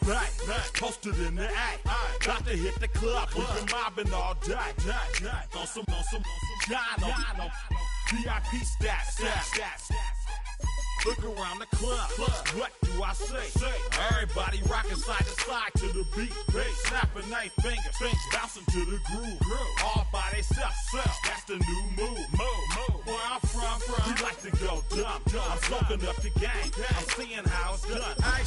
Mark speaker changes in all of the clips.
Speaker 1: night, posted in the act. Got to hit the club, we've been mobbing all day. On some Ncaa, VIP stats. Look around the club, what do I say? Everybody rocking side to side to the beat. Snapping their fingers, bouncing to the groove. All by themselves, that's the new move. Where I'm from, we like to go dumb. I'm soaking up the game, I'm seeing how it's done. I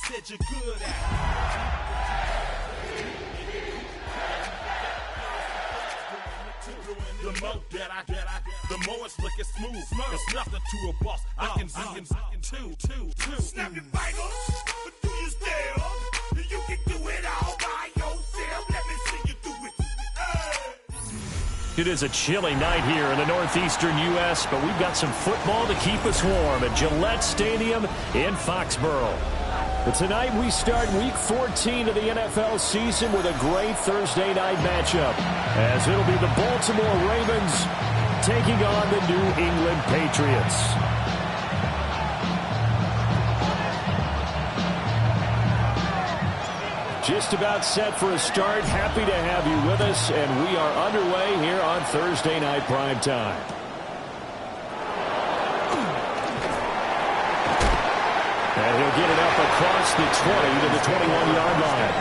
Speaker 1: said you're good at it. The more it's looking smooth. It's nothing to a boss. I can two. Snap your fingers, but do you still? You can do it all by yourself. Let me see you do it.
Speaker 2: It is a chilly night here in the northeastern U.S., but we've got some football to keep us warm at Gillette Stadium in Foxborough. But tonight we start Week 14 of the NFL season with a great Thursday night matchup, as it'll be the Baltimore Ravens taking on the New England Patriots. Just about set for a start. Happy to have you with us, and we are underway here on Thursday Night Primetime. And he'll get it up across the 20 to the 21-yard line.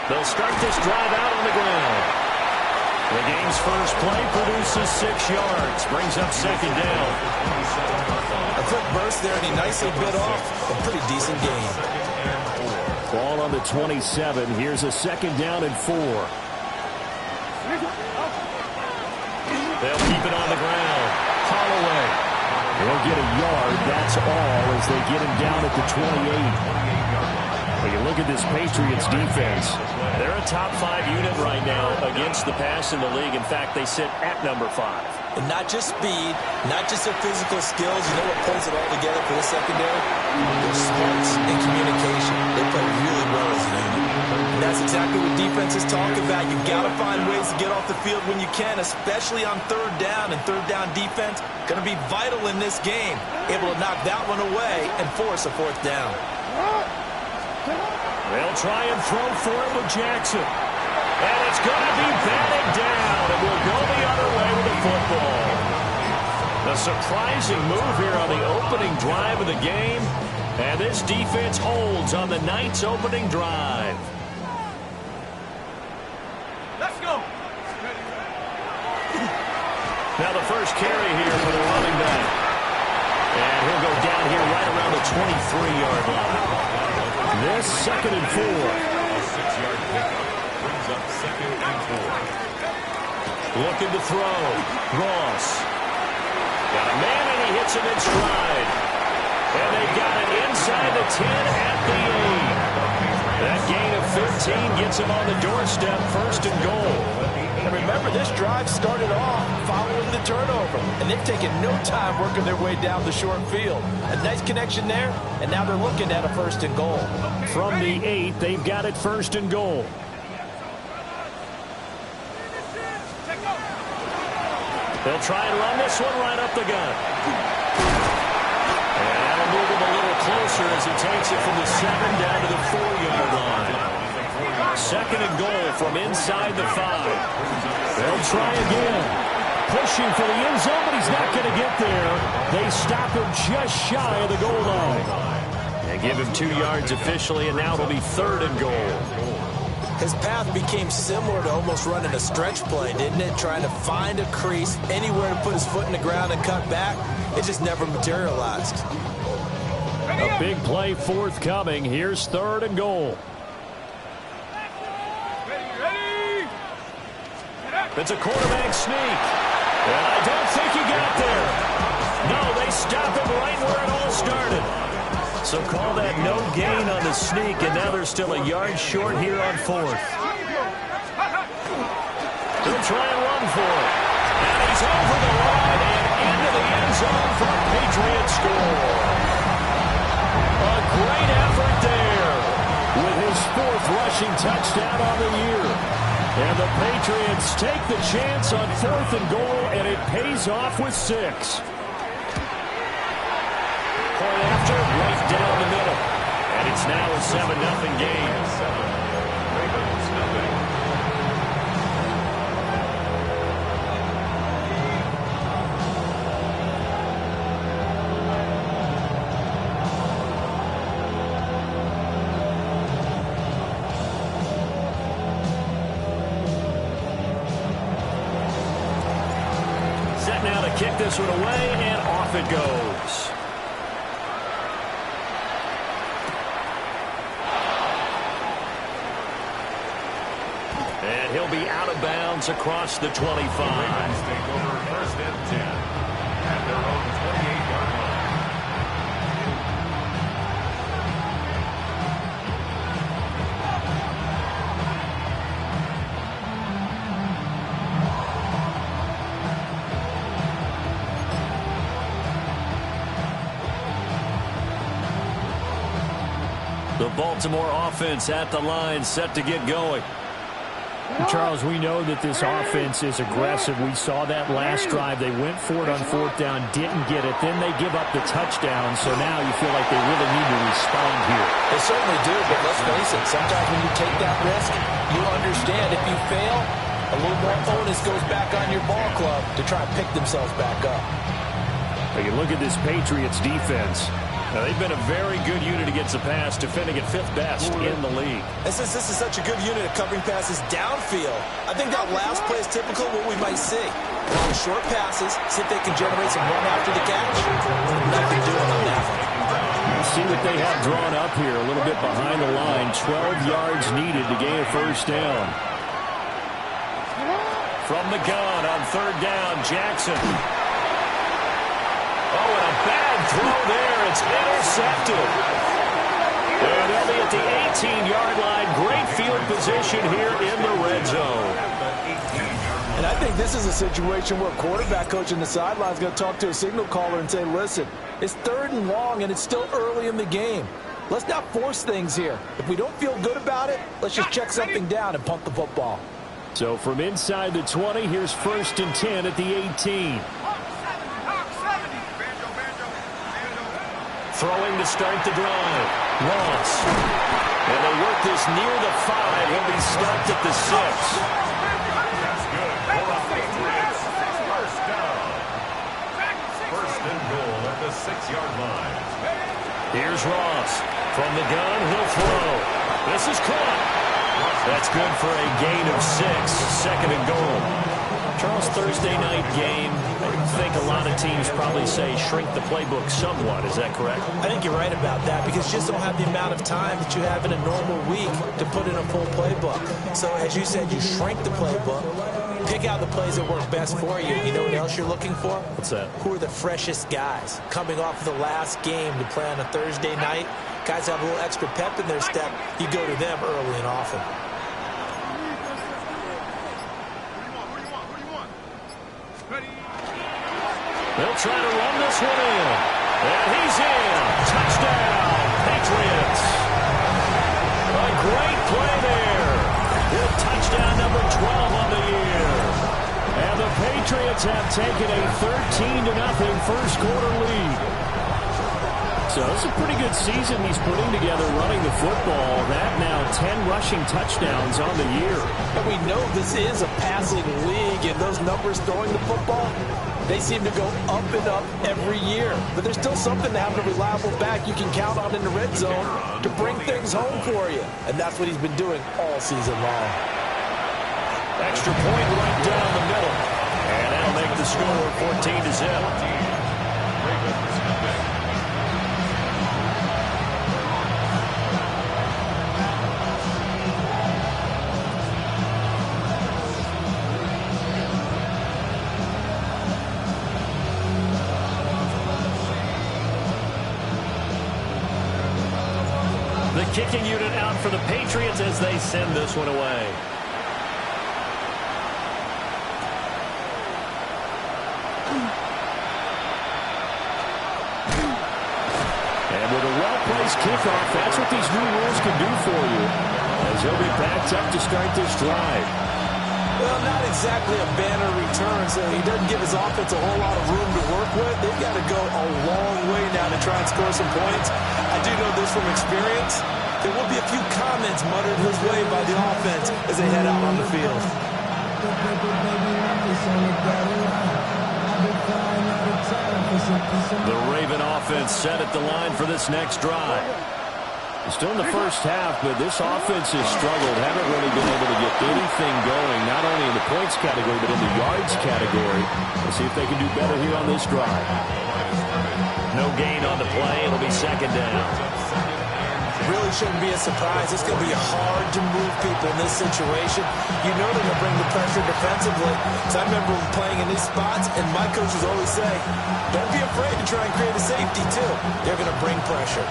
Speaker 2: They'll start this drive out on the ground. The game's first play produces 6 yards, brings up second down.
Speaker 3: A quick burst there, and he nicely bit off a pretty decent gain.
Speaker 2: Ball on the 27. Here's a second down and 4. They'll keep it on the ground. Holloway. They'll get a yard. That's all as they get him down at the 28. When you look at this Patriots defense, they're a top 5 unit right now against the pass in the league. In fact, they sit at number 5.
Speaker 3: And not just speed, not just their physical skills. You know what pulls it all together for the secondary? Their smarts and communication. They play really well as a unit. And that's exactly what defenses talk about. You've got to find ways to get off the field when you can, especially on third down. And third down defense going to be vital in this game. Able to knock that one away and force a fourth down.
Speaker 2: They'll try and throw for it with Jackson. And it's going to be batted down. And we'll go the other way with the football. A surprising move here on the opening drive of the game. And this defense holds on the night's opening drive.
Speaker 1: Let's go.
Speaker 2: Now the first carry here for the running back. And he'll go down here right around the 23-yard line. This second and 4.
Speaker 1: 6-yard pickup brings up second and 4.
Speaker 2: Looking to throw. Ross. Got a man and he hits him in stride. And they got it inside the 10 at the 8. That gain of 15 gets him on the doorstep, first and goal.
Speaker 3: And remember, this drive started off following the turnover. And they've taken no time working their way down the short field. A nice connection there, and now they're looking at a first and goal.
Speaker 2: From the 8, they've got it first and goal. They'll try and run this one right up the gut. And that'll move him a little closer as he takes it from the 7 down to the 4-yard line. Second and goal from inside the 5. They'll try again. Pushing for the end zone, but he's not going to get there. They stop him just shy of the goal line. They give him 2 yards officially, and now it'll be third and goal.
Speaker 3: His path became similar to almost running a stretch play, didn't it? Trying to find a crease, anywhere to put his foot in the ground and cut back. It just never materialized.
Speaker 2: A big play forthcoming. Here's third and goal. It's a quarterback sneak. And I don't think he got there. No, they stop him right where it all started. So call that no gain on the sneak, and now they're still a yard short here on 4th. They'll try and run for it. And he's over the line and into the end zone for a Patriot score. A great effort there with his 4th rushing touchdown on the year. And the Patriots take the chance on 4th and goal, and it pays off with 6. Point after, right down the middle. And it's now a 7-0 game. Set now to kick this one away, and off it goes. And he'll be out of bounds across the 25.
Speaker 4: Take over 1st and 10 at their own 28-yard line.
Speaker 2: The Baltimore offense at the line, set to get going.
Speaker 5: Charles, we know that this offense is aggressive. We saw that last drive. They went for it on 4th down, didn't get it. Then they give up the touchdown, so now you feel like they really need to respond here.
Speaker 3: They certainly do, but let's face it, sometimes when you take that risk, you understand if you fail, a little more onus goes back on your ball club to try and pick themselves back up.
Speaker 5: You look at this Patriots defense.
Speaker 2: Now, they've been a very good unit against the pass, defending at 5th best in the league.
Speaker 3: And since this is such a good unit at covering passes downfield, I think that last play is typical of what we might see. A lot of short passes, see if they can generate some run after the catch. Nothing doing on that one.
Speaker 5: Let's see what they have drawn up here. A little bit behind the line. 12 yards needed to gain a 1st down.
Speaker 2: From the gun on 3rd down, Jackson. Oh, and a bad throw there. It's intercepted. And they'll be at the 18-yard line. Great field position here in the red zone.
Speaker 3: And I think this is a situation where a quarterback coach on the sideline is going to talk to a signal caller and say, listen, it's 3rd and long, and it's still early in the game. Let's not force things here. If we don't feel good about it, let's just check something down and punt the football.
Speaker 5: So from inside the 20, here's 1st and 10 at the 18.
Speaker 2: Throwing to start the drive. Ross. And they work this near the 5. He'll be stopped at the 6.
Speaker 4: That's good. 1st down. 1st and goal at the 6-yard line.
Speaker 2: Here's Ross. From the gun, he'll throw. This is caught. That's good for a gain of 6. 2nd and goal.
Speaker 5: Charles, Thursday night game, I think a lot of teams probably say shrink the playbook somewhat. Is that correct?
Speaker 3: I think you're right about that because you just don't have the amount of time that you have in a normal week to put in a full playbook. So as you said, you shrink the playbook, pick out the plays that work best for you. You know what else you're looking for?
Speaker 5: What's that?
Speaker 3: Who are the freshest guys coming off of the last game to play on a Thursday night? Guys have a little extra pep in their step. You go to them early and often.
Speaker 2: They'll try to run this one in. And he's in. Touchdown, Patriots. A great play there. With touchdown number 12 on the year.
Speaker 5: And the Patriots have taken a 13-0 first quarter lead. So it's a pretty good season he's putting together running the football. That now 10 rushing touchdowns on the year.
Speaker 3: And we know this is a passing league, and those numbers throwing the football, they seem to go up and up every year. But there's still something to having a reliable back you can count on in the red zone to bring things home for you. And that's what he's been doing all season long.
Speaker 2: Extra point right down the middle. And that'll make the score 14-0. The kicking unit out for the Patriots as they send this one away.
Speaker 5: this kickoff. That's what these new rules can do for you, as he'll be backed up to start this drive.
Speaker 3: Well, not exactly a banner return, so he doesn't give his offense a whole lot of room to work with. They've got to go a long way now to try and score some points. I do know this from experience. There will be a few comments muttered his way by the offense as they head out on the field.
Speaker 5: The Raven offense set at the line for this next drive. Still in the first half, but this offense has struggled. Haven't really been able to get anything going, not only in the points category, but in the yards category. Let's see if they can do better here on this drive. No gain on the play. It'll be second down.
Speaker 3: Really shouldn't be a surprise. It's going to be hard to move people in this situation. You know they're going to bring the pressure defensively. So I remember playing in these spots, and my coaches always say, don't be afraid to try and create a safety, too. They're going to bring pressure.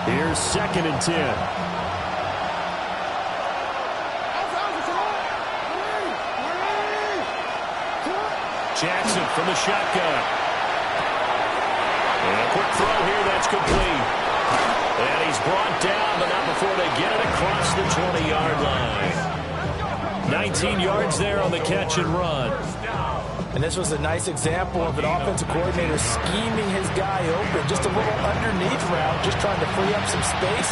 Speaker 5: Here's 2nd and 10. Jackson from the shotgun. And a quick throw here, that's complete. And he's brought down, but not before they get it across the 20-yard line. 19 yards there on the catch and run.
Speaker 3: And this was a nice example of an offensive coordinator scheming his guy open. Just a little underneath route, just trying to free up some space.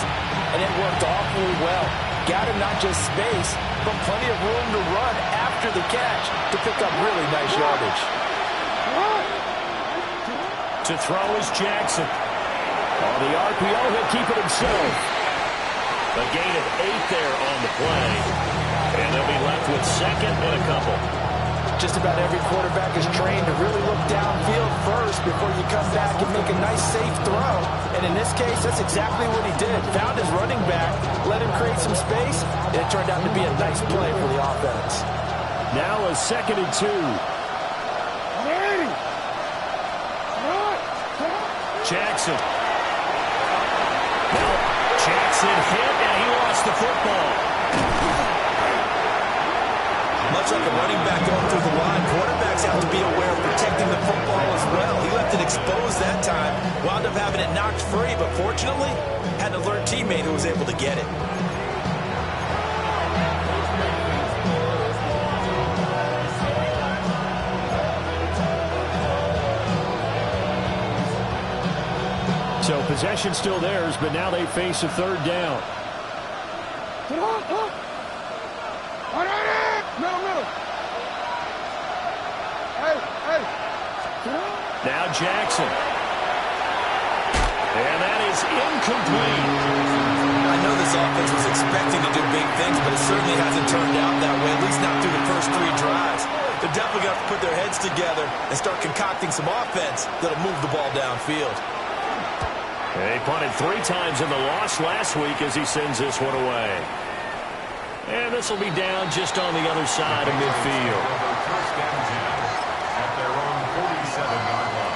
Speaker 3: And it worked awfully well. Got him not just space, but plenty of room to run after the catch to pick up really nice yardage.
Speaker 5: To throw is Jackson. On the RPO, he'll keep it himself. A gain of 8 there on the play. And they'll be left with 2nd and a couple.
Speaker 3: Just about every quarterback is trained to really look downfield first before you come back and make a nice, safe throw. And in this case, that's exactly what he did. Found his running back, let him create some space, and it turned out to be a nice play for the offense.
Speaker 5: Now a 2nd and 2. Jackson. Well, Jackson hit, and he lost the football.
Speaker 3: Much like a running back going through the line, quarterbacks have to be aware of protecting the football as well. He left it exposed that time, wound up having it knocked free, but fortunately, had an alert teammate who was able to get it.
Speaker 5: So possession still theirs, but now they face a 3rd down. Now Jackson. And that is incomplete.
Speaker 3: I know this offense was expecting to do big things, but it certainly hasn't turned out that way, at least not through the first 3 drives. They're definitely going to have to put their heads together and start concocting some offense that'll move the ball downfield.
Speaker 5: They punted 3 times in the loss last week as he sends this one away. And this will be down just on the other side of midfield.
Speaker 4: First down 10 at their own 47-yard line.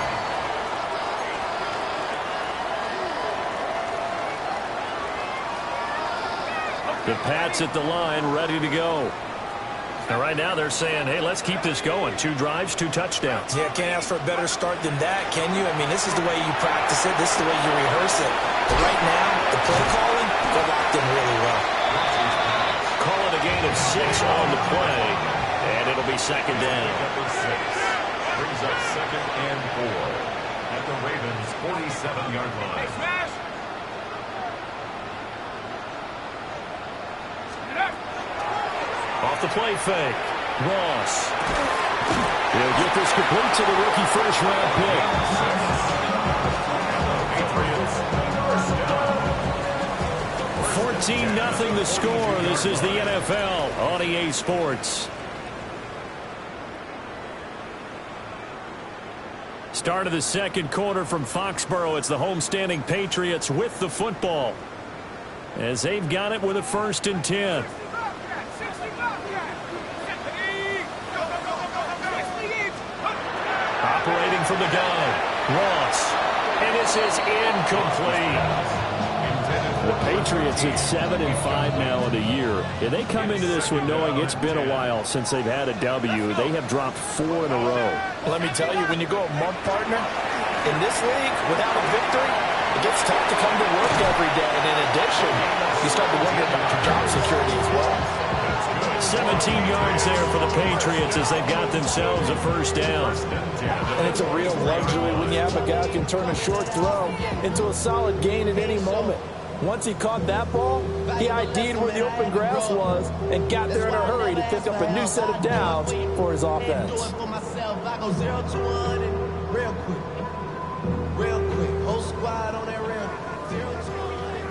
Speaker 5: The Pats at the line, ready to go. And right now they're saying, hey, let's keep this going. 2 drives, 2 touchdowns.
Speaker 3: Yeah, can't ask for a better start than that, can you? I mean, this is the way you practice it. This is the way you rehearse it. But right now, the play calling, they're locked in really well.
Speaker 5: Call it a gain of 6 on the play, and it'll be 2nd down.
Speaker 4: Brings up 2nd and 4 at the Ravens' 47-yard line.
Speaker 5: Off the play fake. Ross. He'll get this complete to the rookie first-round pick. 14-0 the score. This is the NFL on EA Sports. Start of the 2nd quarter from Foxborough. It's the homestanding Patriots with the football, as they've got it with a 1st and 10. Operating from the gun, Ross. And this is incomplete. The Patriots at 7-5 now in the year. And they come into this one knowing it's been a while since they've had a W. They have dropped 4 in a row.
Speaker 3: Let me tell you, when you go a month, partner, in this league, without a victory, it gets tough to come to work every day. And in addition, you start to wonder about your job security as well.
Speaker 5: 17 yards there for the Patriots as they've got themselves a first down.
Speaker 3: And it's a real luxury when you have a guy who can turn a short throw into a solid gain at any moment. Once he caught that ball, he ID'd where the open grass was and got there in a hurry to pick up a new set of downs for his offense.
Speaker 6: Real quick. Whole squad on that rail. 0 to 100.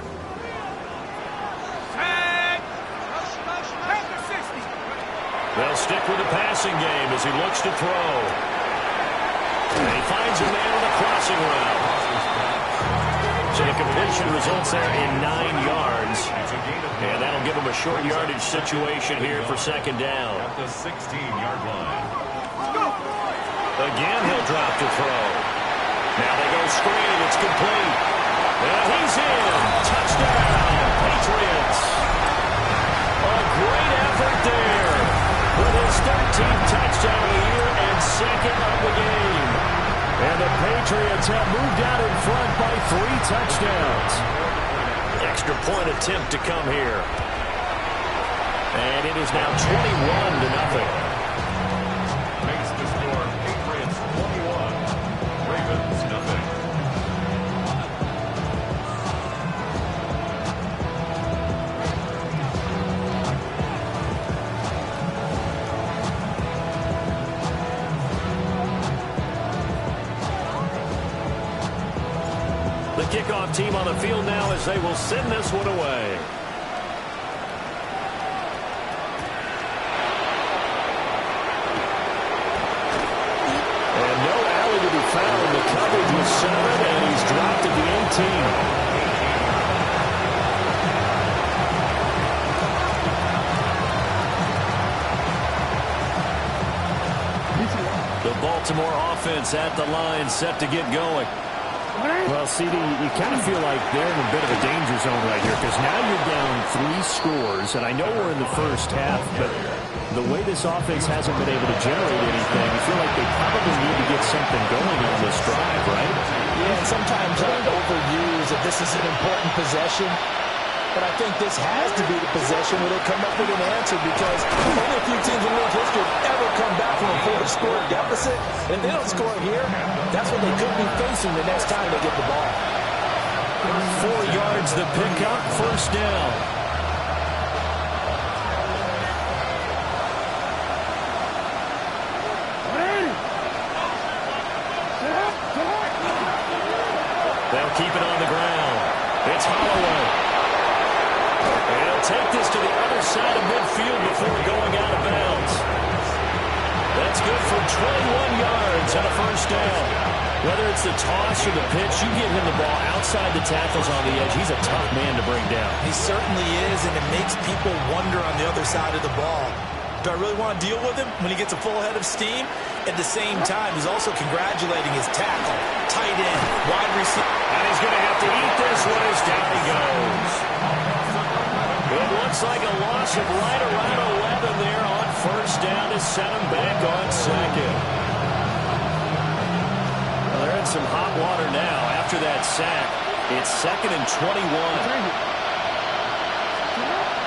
Speaker 5: They'll stick with the passing game as he looks to throw. And he finds a man on a crossing route. So the completion results there in 9 yards. And that'll give him a short yardage situation here for second down.
Speaker 4: At the 16-yard line.
Speaker 5: Again, he'll drop to throw. Now they go screen. It's complete. And he's in. Touchdown, Patriots. A great effort there with his 13th touchdown of the year and second of the game. And the Patriots have moved out in front by 3 touchdowns. Extra point attempt to come here. And it is now 21-0.
Speaker 4: Makes the score Patriots 21, Ravens nothing.
Speaker 5: The kickoff team on the field now as they will send this one away. And no alley to be found. The coverage was 7, and he's dropped at the 18. The Baltimore offense at the line, set to get going. Well, CD, you kind of feel like they're in a bit of a danger zone right here because now you're down 3 scores, and I know we're in the first half, but the way this offense hasn't been able to generate anything, you feel like they probably need to get something going on this drive, right?
Speaker 3: Yeah, and sometimes I overuse that this is an important possession, but I think this has to be the possession where they come up with an answer because only a few teams in league history have ever come back from a 4-score deficit. And if they don't score here, that's what they could be facing the next time they get the ball.
Speaker 5: 4 yards the pickup, first down. They'll keep it on the ground. It's Holloway. And he'll take this to the other side of midfield before going out of bounds. That's good for 21 yards and a first down. Whether it's the toss or the pitch, you give him the ball outside the tackles on the edge. He's a tough man to bring down.
Speaker 3: He certainly is, and it makes people wonder on the other side of the ball. Do I really want to deal with him when he gets a full head of steam? At the same time, he's also congratulating his tackle, tight end, wide receiver.
Speaker 5: And he's going to have to eat this one as down he goes. It looks like a loss of right around 11 there on first down to set him back on second. Well, they're in some hot water now after that sack. It's 2nd and 21.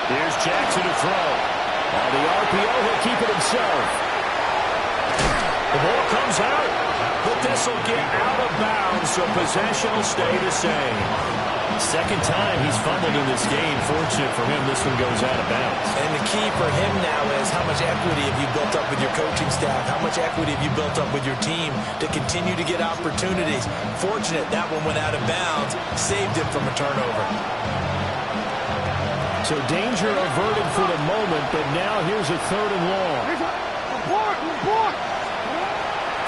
Speaker 5: Here's Jackson to throw. On the RPO, he'll keep it himself. The ball comes out, but this will get out of bounds, so possession will stay the same. Second time he's fumbled in this game. Fortunate for him, this one goes out of bounds.
Speaker 3: And the key for him now is how much equity have you built up with your coaching staff? How much equity have you built up with your team to continue to get opportunities? Fortunate that one went out of bounds, saved him from a turnover.
Speaker 5: So danger averted for the moment, but now here's a 3rd and long.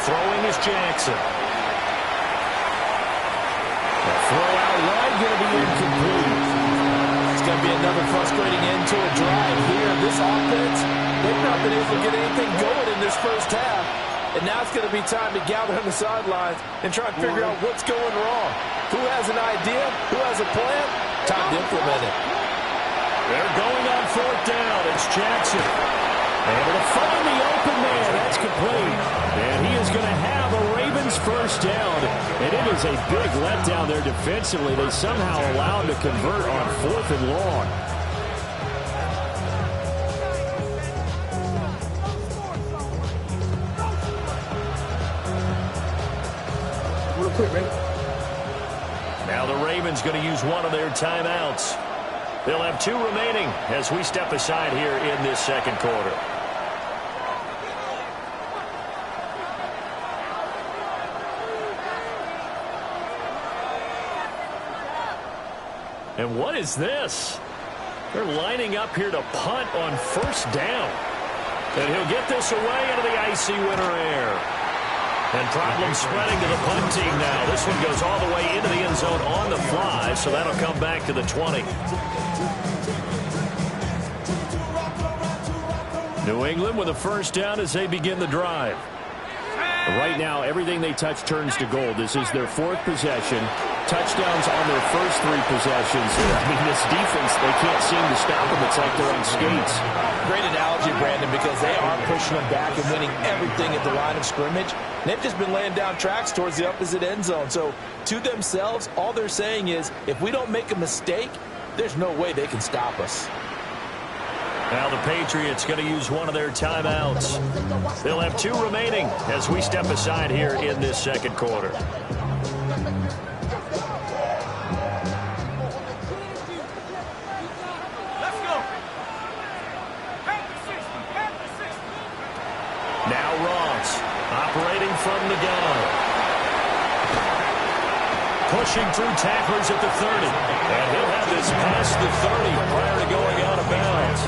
Speaker 5: Throwing is Jackson. The throw out wide going to be incomplete.
Speaker 3: It's going to be another frustrating end to a drive here. This offense, they've not been able to get anything going in this first half. And now it's going to be time to gather on the sidelines and try and figure out what's going wrong. Who has an idea? Who has a plan? Time to implement it.
Speaker 5: They're going on fourth down. It's Jackson. Able to find the open man. That's complete. And he is going to have a Ravens first down. And it is a big letdown there defensively. They somehow allowed to convert on fourth and long.
Speaker 6: Real quick, man.
Speaker 5: Now the Ravens going to use one of their timeouts. They'll have 2 remaining as we step aside here in this second quarter. And what is this? They're lining up here to punt on first down. And he'll get this away into the icy winter air. And problems spreading to the punt team now. This one goes all the way into the end zone on the fly, so that'll come back to the 20. New England with a first down as they begin the drive. Right now, everything they touch turns to gold. This is their 4th possession. Touchdowns on their first 3 possessions. I mean, this defense, they can't seem to stop them. It's like they're on skates.
Speaker 3: Great analogy, Brandon, because they are pushing them back and winning everything at the line of scrimmage. They've just been laying down tracks towards the opposite end zone. So, to themselves, all they're saying is, if we don't make a mistake, there's no way they can stop us.
Speaker 5: Now the Patriots going to use one of their timeouts. They'll have 2 remaining as we step aside here in this second quarter. Now Ross operating from the gun. Pushing through tacklers at the 30. And he'll have this past the 30 prior to going out of bounds.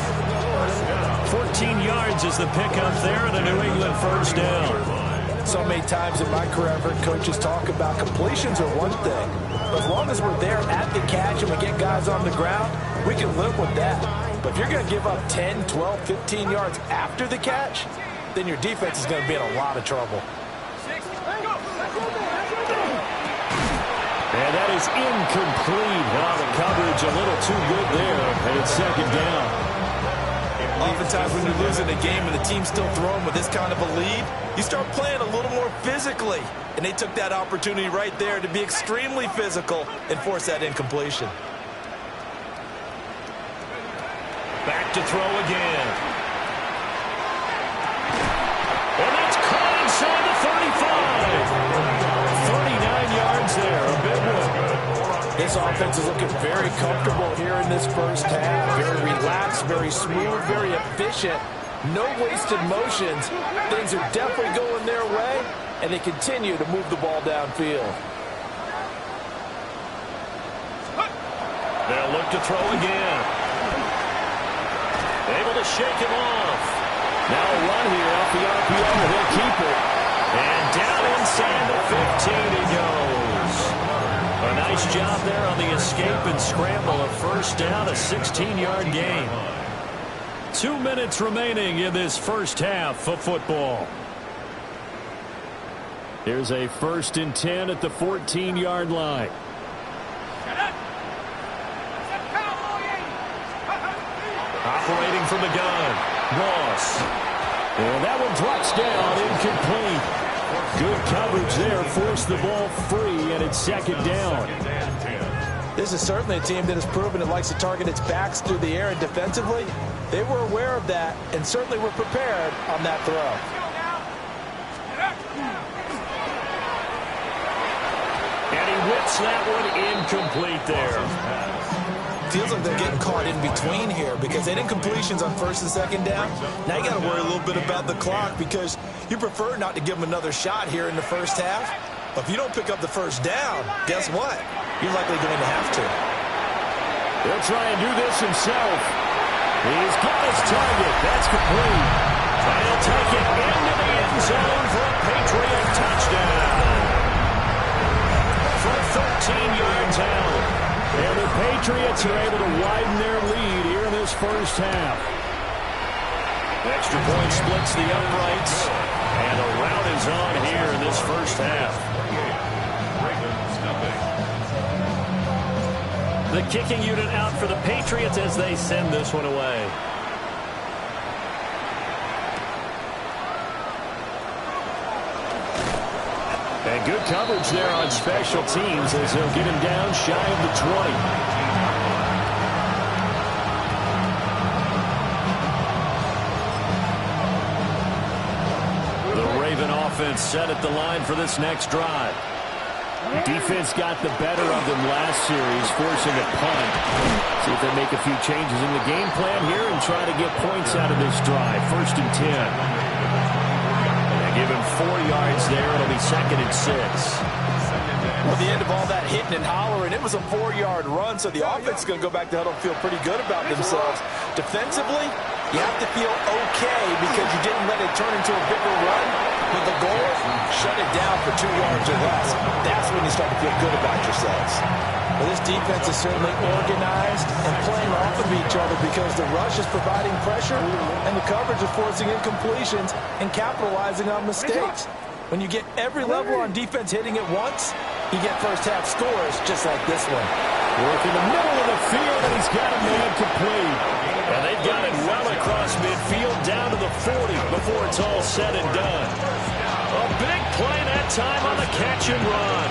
Speaker 5: 14 yards is the pickup there and a New England first down.
Speaker 3: So many times in my career, I've heard coaches talk about completions are one thing. But as long as we're there at the catch and we get guys on the ground, we can live with that. But if you're going to give up 10, 12, 15 yards after the catch, then your defense is going to be in a lot of trouble.
Speaker 5: And that is incomplete. Well, the coverage a little too good there, and it's second down.
Speaker 3: Oftentimes when you're losing a game and the team's still throwing with this kind of a lead, you start playing a little more physically. And they took that opportunity right there to be extremely physical and force that incompletion.
Speaker 5: Back to throw again. And that's caught inside the 35. 39 yards there, a big one.
Speaker 3: This offense is looking very comfortable here in this first half. Very relaxed, very smooth, very efficient. No wasted motions. Things are definitely going their way, and they continue to move the ball downfield.
Speaker 5: They'll look to throw again. Able to shake him off. Now a run here off the RPO. He'll keep it. And down inside the 15 he goes. A nice job there on the escape and scramble. A first down, a 16-yard gain. 2 minutes remaining in this first half of football. Here's a 1st and 10 at the 14-yard line. Operating from the gun, Ross. And that one drops down, incomplete. Good coverage there, forced the ball free, and it's second down.
Speaker 3: This is certainly a team that has proven it likes to target its backs through the air and defensively. They were aware of that and certainly were prepared on that throw.
Speaker 5: And he whips that one incomplete there.
Speaker 3: Feels like they're getting caught in between here because they did incompletions on 1st and 2nd down. Now you got to worry a little bit about the clock because you prefer not to give them another shot here in the first half. But if you don't pick up the first down, guess what? You're likely going to have to.
Speaker 5: He'll try and do this himself. He's got his target. That's complete. And he'll take it into the end zone for a Patriot touchdown. For 13 yards out. And the Patriots are able to widen their lead here in this first half. Extra point splits the uprights. And a rout is on here in this first half. The kicking unit out for the Patriots as they send this one away. And good coverage there on special teams as they'll get him down shy of the 20. The Raven offense set at the line for this next drive. Defense got the better of them last series, forcing a punt. See if they make a few changes in the game plan here and try to get points out of this drive. 1st and 10. They give him 4 yards there. It'll be 2nd and 6.
Speaker 3: Well, the end of all that hitting and hollering, it was a 4-yard run, so the offense is going to go back to huddle and feel pretty good about themselves. Defensively, you have to feel okay because you didn't let it turn into a bigger run. But the goal, shut it down for 2 yards or less. That's when you start to feel good about yourselves. Well, this defense is certainly organized and playing off of each other because the rush is providing pressure and the coverage is forcing incompletions and capitalizing on mistakes. When you get every level on defense hitting at once, you get first-half scores just like this one.
Speaker 5: Work in the middle of the field, and he's got a man complete. And they've got it well across midfield down to the 40 before it's all said and done. A big play that time on the catch and run.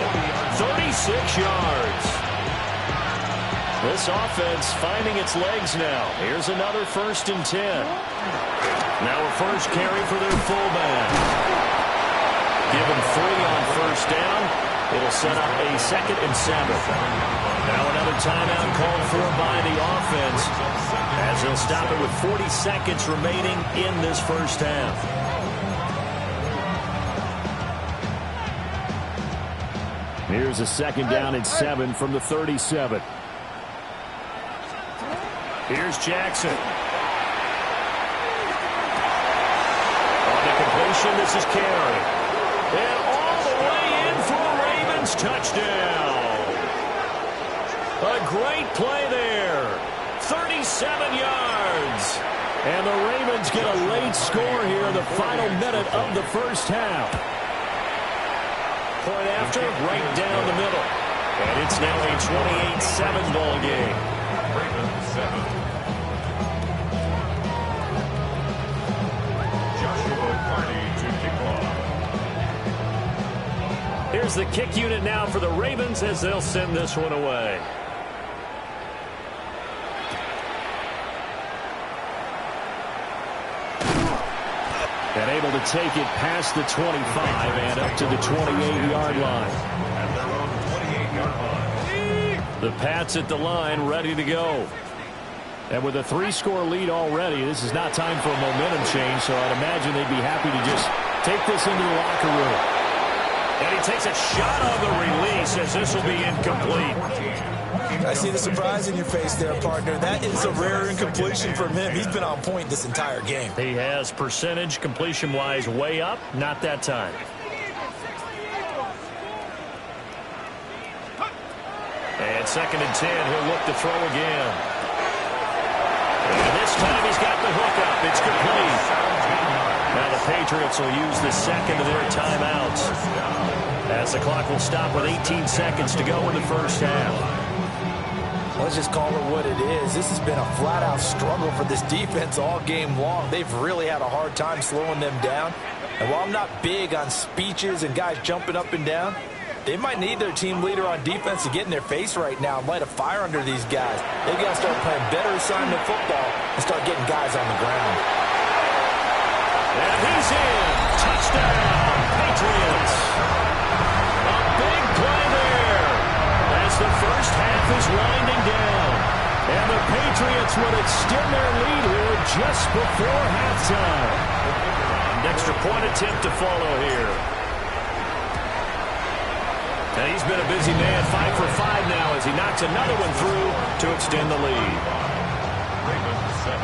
Speaker 5: 36 yards. This offense finding its legs now. Here's another 1st and 10. Now a first carry for their fullback. Give him 3 on 1st down. It'll set up a 2nd and 7. Now another timeout called for by the offense as they'll stop it with 40 seconds remaining in this first half. Here's a 2nd down and 7 from the 37. Here's Jackson. On the completion, this is Carey. And all the way in for a Ravens touchdown. A great play there. 37 yards. And the Ravens get a late score here in the final minute of the first half. Point after, right down the middle. And it's now a 28-7 ball game.
Speaker 4: Ravens 7. Joshua Carney to kick off.
Speaker 5: Here's the kick unit now for the Ravens as they'll send this one away. And able to take it past the 25 and up to the 28-yard line.
Speaker 4: At their own 28-yard line.
Speaker 5: The Pats at the line, ready to go. And with a 3-score lead already, this is not time for a momentum change, so I'd imagine they'd be happy to just take this into the locker room. And he takes a shot on the release as this will be incomplete.
Speaker 3: I see the surprise in your face there, partner. That is a rare incompletion from him. He's been on point this entire game.
Speaker 5: He has percentage completion-wise way up, not that time. And 2nd and 10, he'll look to throw again. And this time he's got the hook up. It's complete. Now the Patriots will use the 2nd of their timeouts as the clock will stop with 18 seconds to go in the first half.
Speaker 3: Let's just call it what it is. This has been a flat-out struggle for this defense all game long. They've really had a hard time slowing them down. And while I'm not big on speeches and guys jumping up and down, they might need their team leader on defense to get in their face right now and light a fire under these guys. They've got to start playing better assignment football and start getting guys on the ground.
Speaker 5: And he's in. Touchdown, Patriots. A big play there as the first half is winding down. And the Patriots would extend their lead here just before halftime. An extra point attempt to follow here. And he's been a busy man, 5 for 5 now as he knocks another one through to extend the lead.
Speaker 4: Ravens 7.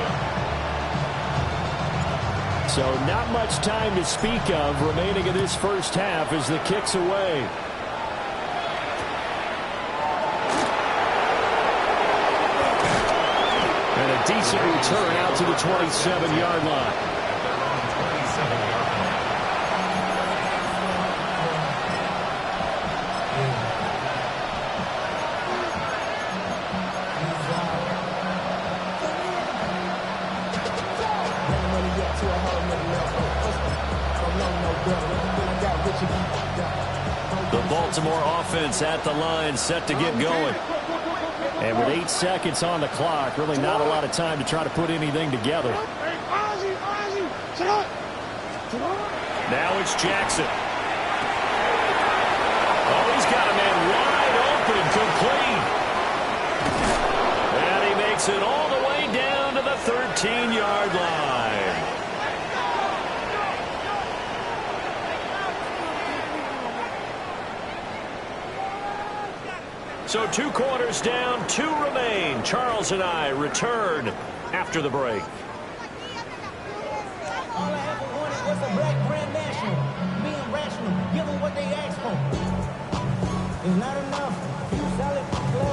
Speaker 5: So not much time to speak of remaining in this first half as the kick's away. And a decent return out to the 27-yard line.
Speaker 2: Baltimore offense at the line, set to get going.
Speaker 5: And with 8 seconds on the clock, really not a lot of time to try to put anything together.
Speaker 2: Now it's Jackson. Oh, he's got a man wide open, complete. And he makes it all the way down to the 13-yard line. So 2 quarters down, 2 remain. Charles and I return after the break.
Speaker 6: All I ever wanted was a black grand national. Being rational, give them what they ask for. It's not enough.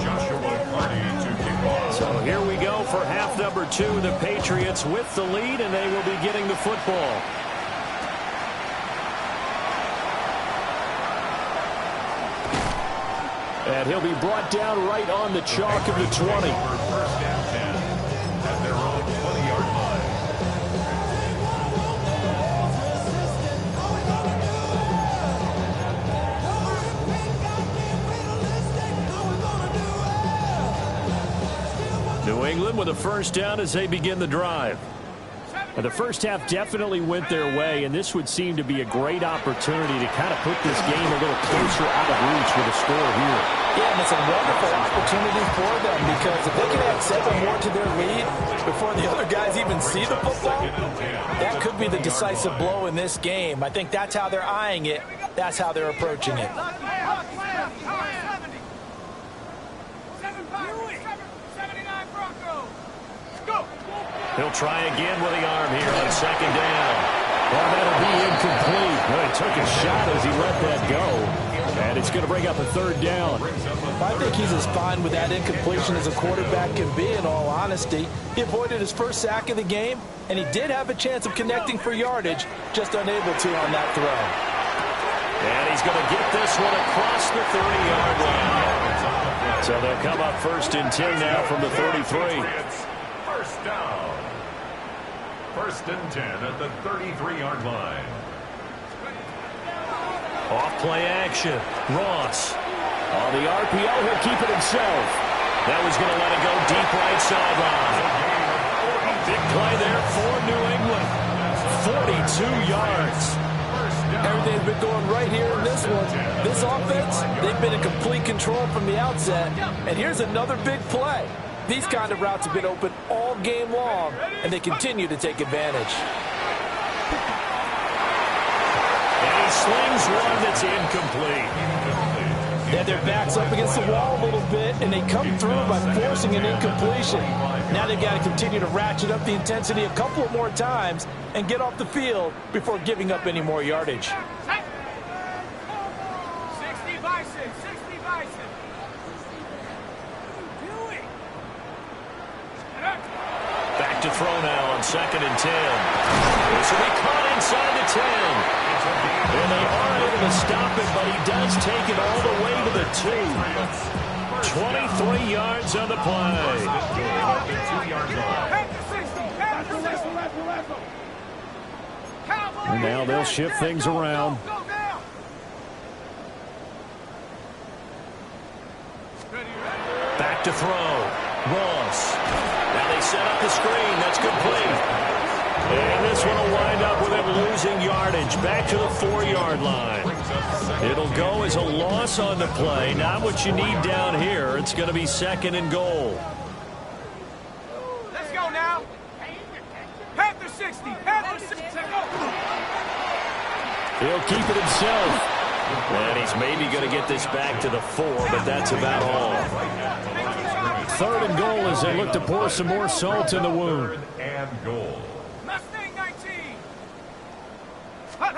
Speaker 4: Joshua Carney to kick off.
Speaker 5: So here we go for half number 2. The Patriots with the lead, and they will be getting the football. And he'll be brought down right on the chalk of the 20.
Speaker 4: First and 10 at their own 20-yard line.
Speaker 5: New England with a first down as they begin the drive. And the first half definitely went their way, and this would seem to be a great opportunity to kind of put this game a little closer out of reach with a score here.
Speaker 3: Yeah, and it's a wonderful opportunity for them because if they can add 7 more to their lead before the other guys even see the football, that could be the decisive blow in this game. I think that's how they're eyeing it. That's how they're approaching it.
Speaker 5: He'll try again with the arm here on second down. Well, that'll be incomplete. Well, he took a shot as he let that go. And it's going to bring up a third down.
Speaker 3: I think he's as fine with that incompletion as a quarterback can be, in all honesty. He avoided his first sack of the game, and he did have a chance of connecting for yardage, just unable to on that throw.
Speaker 5: And he's going to get this one across the 30-yard line. So they'll come up first and 10 now from the 33.
Speaker 4: First down. First and 10 at the 33-yard line.
Speaker 5: Off play action. Ross. On the RPO, he'll keep it himself. That was going to let it go deep right sideline. Big play there for New England. 42 yards.
Speaker 3: Everything's been going right here in this one. This offense, they've been in complete control from the outset. And here's another big play. These kind of routes have been open all game long, and they continue to take advantage.
Speaker 5: And he slings one that's incomplete.
Speaker 3: Yeah, their back's up against the wall a little bit, and they come through by forcing an incompletion. Now they've got to continue to ratchet up the intensity a couple of more times and get off the field before giving up any more yardage.
Speaker 7: 60 by 6, 60 by 6.
Speaker 5: Back to throw now on second and 10. This will be caught inside the 10. And they are able to stop it, but he does take it all the way to the 2. 23 yards on the play. And now they'll shift things around. Back to throw. Ross. Now they set up the screen. That's complete. And this one will wind up with him losing yardage. Back to the 4-yard line. It'll go as a loss on the play. Not what you need down here. It's going to be second and goal.
Speaker 7: Let's go now. Panther 60. Panther 60.
Speaker 5: He'll keep it himself. And he's maybe going to get this back to the 4, but that's about all. Third and goal as they look to pour some more salt in the wound.
Speaker 4: Third and goal.
Speaker 7: Mustang 19.
Speaker 5: And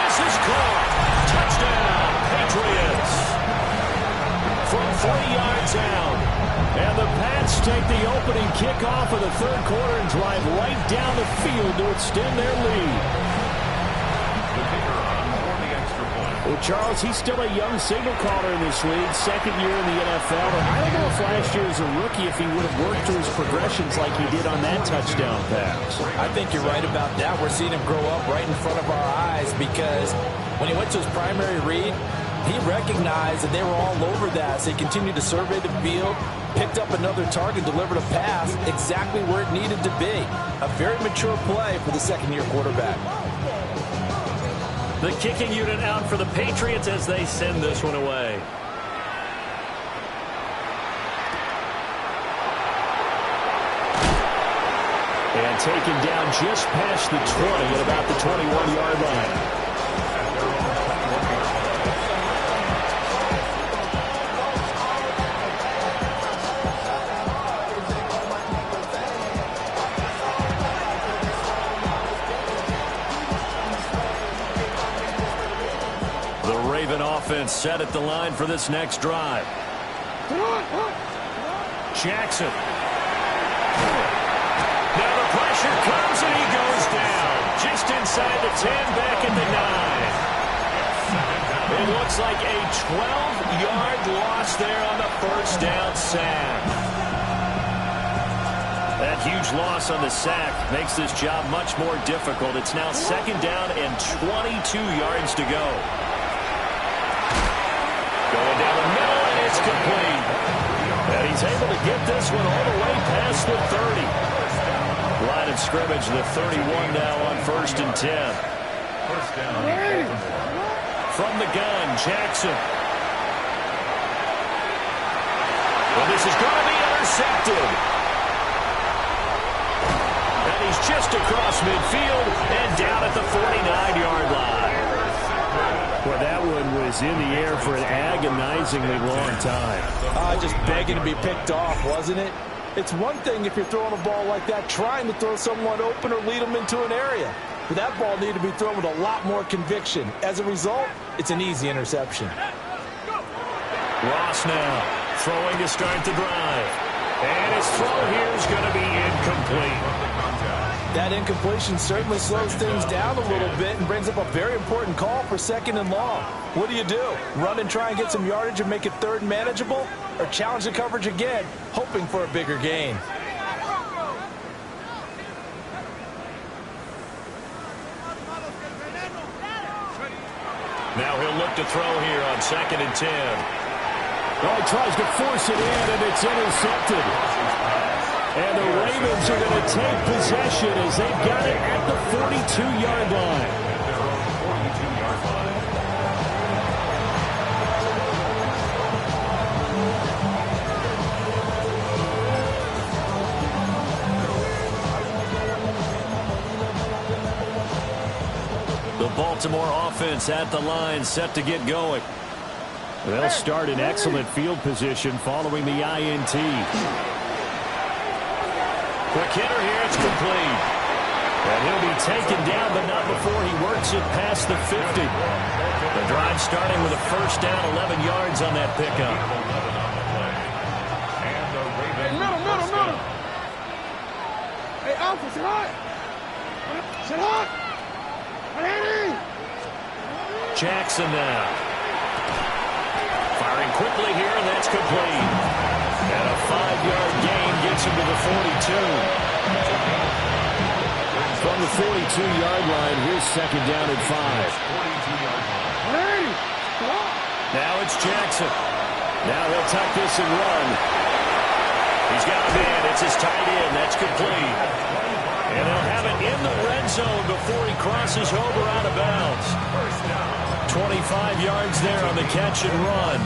Speaker 5: this is caught. Touchdown, Patriots. From 3 yards out. And the Pats take the opening kickoff of the third quarter and drive right down the field to extend their lead. Well, Charles, he's still a young signal caller in this league, second year in the NFL. And I don't know if last year as a rookie if he would have worked through his progressions like he did on that touchdown pass.
Speaker 3: I think you're right about that. We're seeing him grow up right in front of our eyes because when he went to his primary read, he recognized that they were all over that as they continued to survey the field, picked up another target, delivered a pass exactly where it needed to be. A very mature play for the second-year quarterback.
Speaker 2: The kicking unit out for the Patriots as they send this one away.
Speaker 5: And taken down just past the 20 at about the 21-yard line.
Speaker 2: Offense set at the line for this next drive. Jackson. Now the pressure comes and he goes down. Just inside the 10, back at the 9. It looks like a 12-yard loss there on the first down sack. That huge loss on the sack makes this job much more difficult. It's now second down and 22 yards to go. Going down the middle, and it's complete. And he's able to get this one all the way past the 30. Line of scrimmage, the 31 now on 1st and 10.
Speaker 4: First down.
Speaker 2: From the gun, Jackson. Well, this is going to be intercepted. And he's just across midfield and down at the 49-yard line.
Speaker 5: Well, that one was in the air for an agonizingly long time.
Speaker 3: Just begging to be picked off, wasn't it? It's one thing if you're throwing a ball like that, trying to throw someone open or lead them into an area. But that ball needed to be thrown with a lot more conviction. As a result, it's an easy interception.
Speaker 2: Ross now throwing to start the drive. And his throw here is going to be incomplete.
Speaker 3: That incompletion certainly slows things down a little bit and brings up a very important call for 2nd and long. What do? Run and try and get some yardage and make it 3rd and manageable? Or challenge the coverage again, hoping for a bigger gain?
Speaker 2: Now he'll look to throw here on 2nd and 10.
Speaker 5: Oh, he tries to force it in, and it's intercepted. And the Ravens are going to take possession as they've got it at the 42-yard line.
Speaker 2: The Baltimore offense at the line, set to get going.
Speaker 5: They'll start in excellent field position following the INT.
Speaker 2: Quick hitter here, it's complete. And he'll be taken down, but not before he works it past the 50. The drive starting with a first down, 11 yards on that pickup.
Speaker 7: Hey, middle. Hey, Alpha, sit hot. Sit hot. Ready?
Speaker 2: Jackson now. Firing quickly here, and that's complete. And a 5-yard gain gets him to the 42.
Speaker 5: From the 42-yard line, here's 2nd down and 5.
Speaker 2: Now it's Jackson. Now he'll tuck this and run. He's got a man. It's his tight end. That's complete. And they'll have it in the red zone before he crosses over out of bounds. 25 yards there on the catch and run.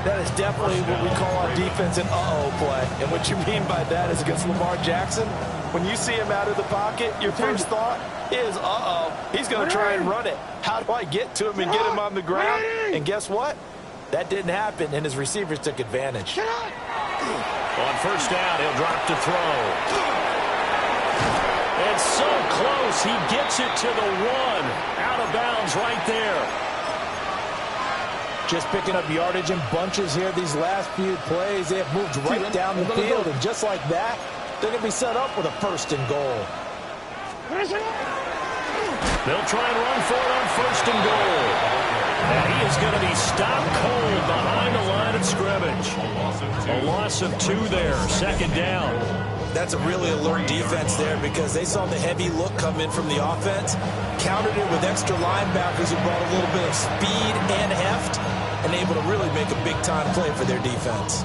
Speaker 3: That is definitely what we call on defense an uh-oh play. And what you mean by that is against Lamar Jackson, when you see him out of the pocket, your first thought is, uh-oh, he's going to try and run it. How do I get to him and get him on the ground? And guess what? That didn't happen, and his receivers took advantage.
Speaker 2: On first down, he'll drop to throw. And so close, he gets it to the 1. Out of bounds right there.
Speaker 3: Just picking up yardage in bunches here these last few plays. They have moved right down the field, and just like that, they're going to be set up with a 1st and goal.
Speaker 2: They'll try and run for it on 1st and goal. And he is going to be stopped cold behind the line of scrimmage. A loss of 2 there, second down.
Speaker 3: That's a really alert defense there because they saw the heavy look come in from the offense, countered it with extra linebackers who brought a little bit of speed and heft, and able to really make a big-time play for their defense.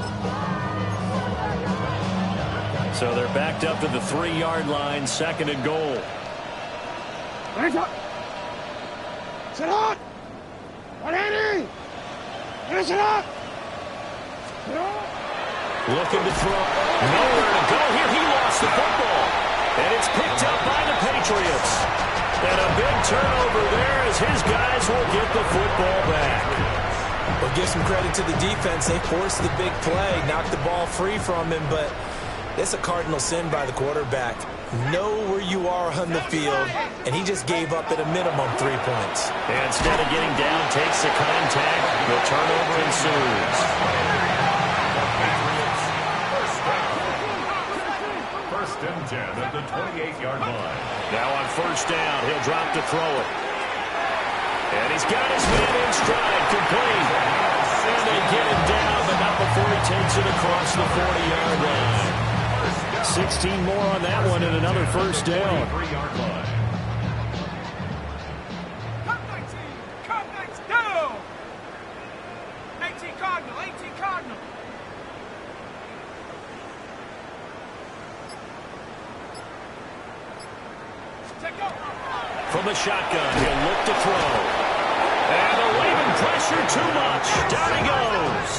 Speaker 2: So they're backed up to the 3-yard line, second and goal.
Speaker 7: Sit up! Ready? Sit up!
Speaker 2: Looking to throw. Nowhere to go here. He lost the football. And it's picked up by the Patriots. And a big turnover there as his guys will get the football back.
Speaker 3: Well, give some credit to the defense. They forced the big play, knocked the ball free from him, but it's a cardinal sin by the quarterback. Know where you are on the field, and he just gave up at a minimum 3 points.
Speaker 2: And instead of getting down, takes the contact. The turnover ensues.
Speaker 4: First and 10 at the 28-yard line.
Speaker 2: Now on first down, he'll drop to throw it. And he's got his man in stride, complete. And they get him down, but not before he takes it across the 40-yard line. 16 more on that one and another first down.
Speaker 4: 3-yard line.
Speaker 7: Cut 19, down! 18 Cardinal, 18 Cardinal.
Speaker 2: From the shotgun, he'll look to throw. And the Raven pressure too much. Down he goes.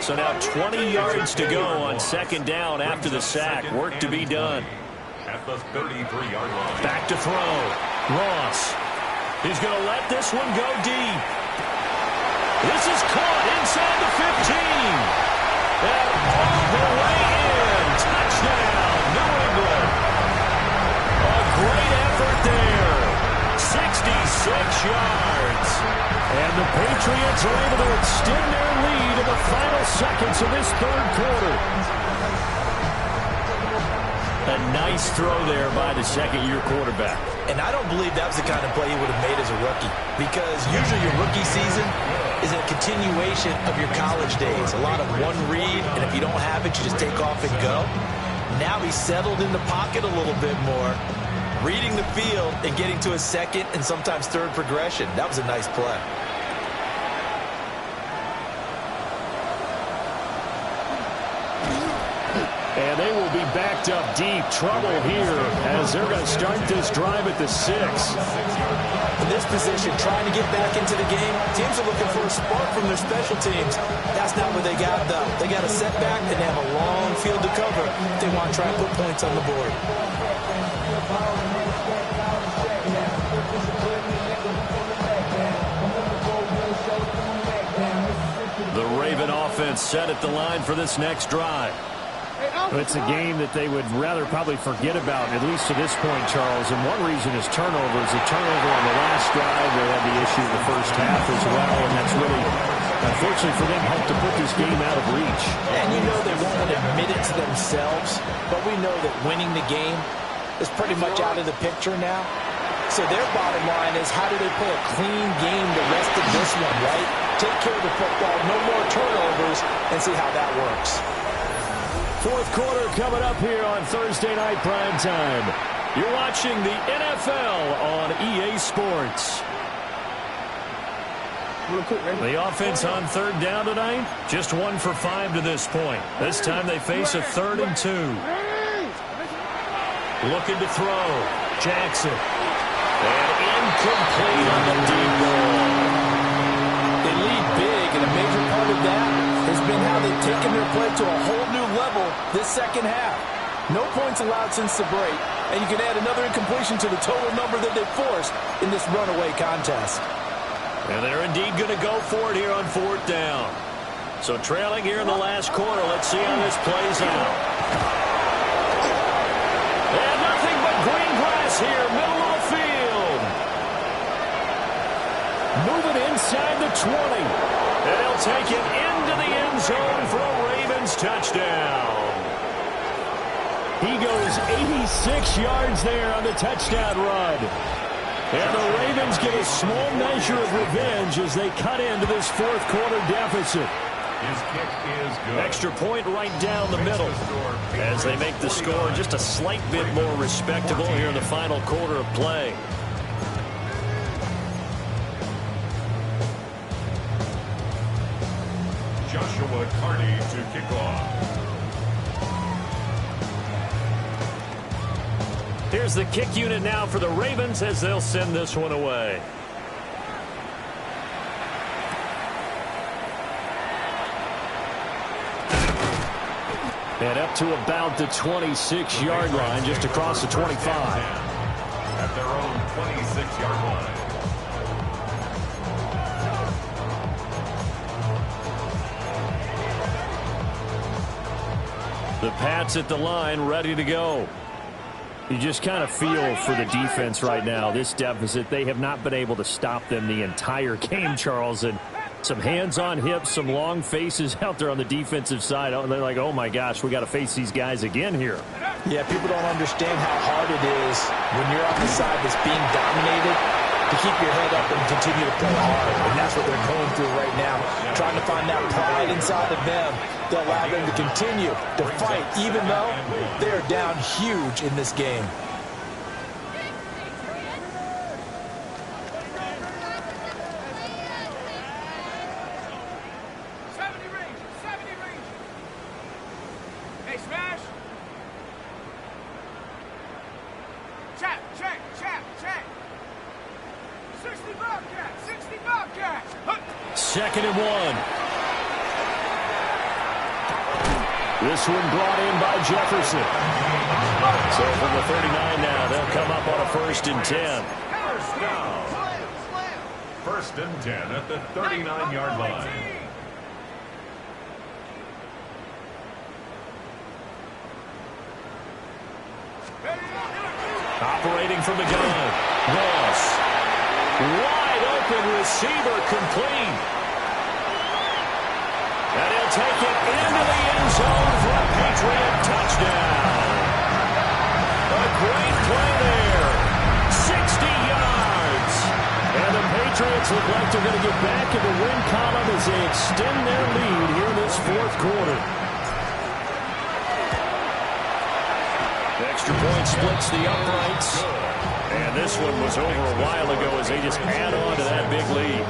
Speaker 2: So now 20 yards to go on second down after the sack. Work to be done.
Speaker 4: At the 33-yard line.
Speaker 2: Back to throw. Ross. He's going to let this one go deep. This is caught inside the 15. And all the way in. Touchdown, New England. A great effort there. 66 yards. And the Patriots are able to extend their lead in the final seconds of this third quarter. A nice throw there by the second-year quarterback.
Speaker 3: And I don't believe that was the kind of play he would have made as a rookie, because usually your rookie season is a continuation of your college days. A lot of one read, and if you don't have it, you just take off and go. Now he's settled in the pocket a little bit more, reading the field and getting to a second and sometimes third progression. That was a nice play.
Speaker 2: And they will be backed up deep. Trouble here as they're going to start this drive at the 6.
Speaker 3: In this position, trying to get back into the game, teams are looking for a spark from their special teams. That's not what they got, though. They got a setback, and they have a long field to cover if they want to try and put points on the board.
Speaker 2: The Raven offense set at the line for this next drive.
Speaker 5: It's a game that they would rather probably forget about, at least to this point, Charles. And one reason is turnovers. A turnover on the last drive. They had the issue in the first half as well, and that's really, unfortunately for them, helped to put this game out of reach.
Speaker 3: And you know they won't admit it to themselves, but we know that winning the game is pretty much out of the picture now. So their bottom line is, how do they play a clean game the rest of this one, right? Take care of the football, no more turnovers, and see how that works.
Speaker 2: Fourth quarter coming up here on Thursday Night Primetime. You're watching the NFL on EA Sports. The offense on third down tonight, just 1 for 5 to this point. This time they face a 3rd and 2. Looking to throw. Jackson. And incomplete on the deep ball.
Speaker 3: They lead big, and a major part of that has been how they've taken their play to a whole new level this second half. No points allowed since the break, and you can add another incompletion to the total number that they've forced in this runaway contest.
Speaker 2: And they're indeed going to go for it here on 4th down. So trailing here in the last quarter, let's see how this plays out. And nothing but green grass here, middle of the field. Moving inside the 20. And he'll take it into the end zone for a Ravens touchdown. He goes 86 yards there on the touchdown run.
Speaker 5: And the Ravens get a small measure of revenge as they cut into this fourth quarter deficit.
Speaker 4: His kick is good.
Speaker 2: Extra point right down the middle as they make the score just a slight bit more respectable here in the final quarter of play.
Speaker 4: Joshua Carney to kick off.
Speaker 2: Here's the kick unit now for the Ravens as they'll send this one away. And up to about the 26-yard line, just across the 25.
Speaker 4: At their own 26-yard line.
Speaker 2: The Pats at the line, ready to go.
Speaker 5: You just kind of feel for the defense right now, this deficit. They have not been able to stop them the entire game, Charles. And some hands on hips, some long faces out there on the defensive side. They're like, oh, my gosh, we got to face these guys again here.
Speaker 3: Yeah, people don't understand how hard it is when you're on the side that's being dominated to keep your head up and continue to play hard. And that's what they're going through right now, trying to find that pride inside of them to allow them to continue to fight, even though they're down huge in this game.
Speaker 2: Second and one. This one brought in by Jefferson. So from the 39 now, they'll come up on a 1st and 10.
Speaker 4: First down. 1st and 10 at the 39-yard line.
Speaker 2: Operating from the gun. Ross. Wide open receiver complete. And he'll take it into the end zone for a Patriot touchdown. A great play there. 60 yards. And the Patriots look like they're going to get back in the win column as they extend their lead here in this fourth quarter. The extra point splits the uprights. And this one was over a while ago as they just add on to that big lead.